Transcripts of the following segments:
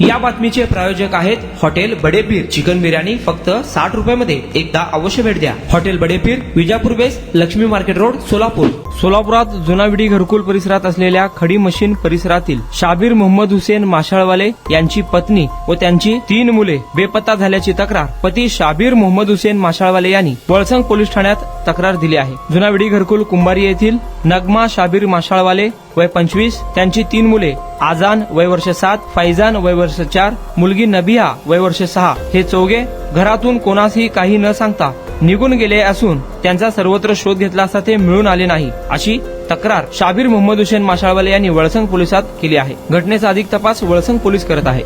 या बातमीचे प्रायोजक आहेत हॉटेल बडेपीर. चिकन बिर्याणी फक्त 60 रुपयामध्ये. एकदा अवश्य भेट द्या. हॉटेल बडेपीर, विजापूर बेस, लक्ष्मी मार्केट रोड, सोलापूर. सोलापुरात जुना विडी घरकुल परिसरात असलेल्या खडी मशीन परिसरातील शाबीर मोहम्मद हुसेन माशाळवाले यांची पत्नी व त्यांची 3 मुले बेपत्ता झाल्याची तक्रार पती शाबीर मोहम्मद हुसेन माशाळवाले यांनी वळसंग पोलीस ठाण्यात तक्रार दिली आहे. जुना विडी घरकुल कुंभारी येथील नगमा शाबीर माशाळवाले वय 25, त्यांची 3 मुले आजान वय वर्ष 7, फैजान वय वर्ष 4, मुलगी नबिहा वय वर्ष 6 हे चौघे घरातून कोणासही काही न सांगता निघून गेले असून त्यांचा सर्वत्र शोध घेतला असता ते मिळून आले नाही, अशी तक्रार शाबीर मोहम्मद हुसेन माशाळवाले यांनी वळसंग पोलिसात केली आहे. घटनेचा अधिक तपास वळसंग पोलीस करत आहे.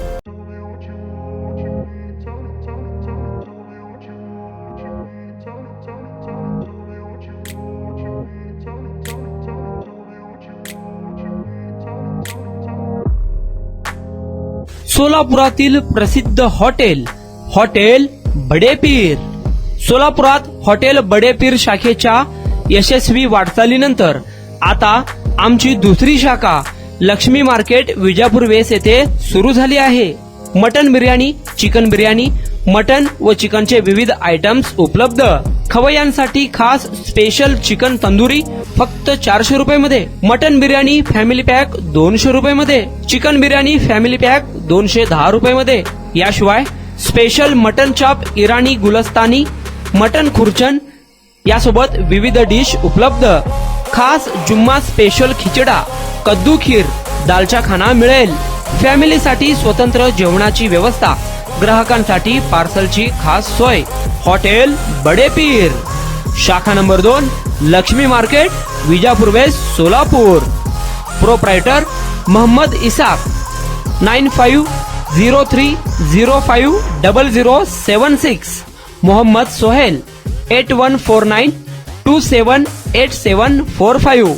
सोलापुरातील प्रसिद्ध हॉटेल बडेपीर. सोलापुरात हॉटेल बडेपीर शाखेच्या यशस्वी वाटचालीनंतर आता आमची दुसरी शाखा लक्ष्मी मार्केट विजापूर वेस येथे सुरू झाली आहे. Mutton biryani, chicken biryani, mutton व चिकनचे विविध आयटम्स उपलब्ध. खवय्यांसाठी खास स्पेशल चिकन तंदुरी फक्त 400 रुपयामध्ये. मटन बिर्याणी फॅमिली पॅक 200 रुपयामध्ये. चिकन बिर्याणी फॅमिली पॅक 210 रुपयामध्ये. याशिवाय स्पेशल मटन चाप, इराणी गुलस्तानी, मटन खुर्चन यासोबत विविध डिश उपलब्ध. खास जुम्मा स्पेशल खिचडा, कद्दू खीर, दालचा खाना मिळेल. फॅमिलीसाठी स्वतंत्र जेवणाची व्यवस्था, ग्राहकांसाठी पार्सलची खास सोय. हॉटेल बडेपीर, शाखा number 2, Lakshmi market, Vijapur west, Solapur. Proprietor Mohammad Ishaq. 9503050076. Mohammad Sohail. 8149278745.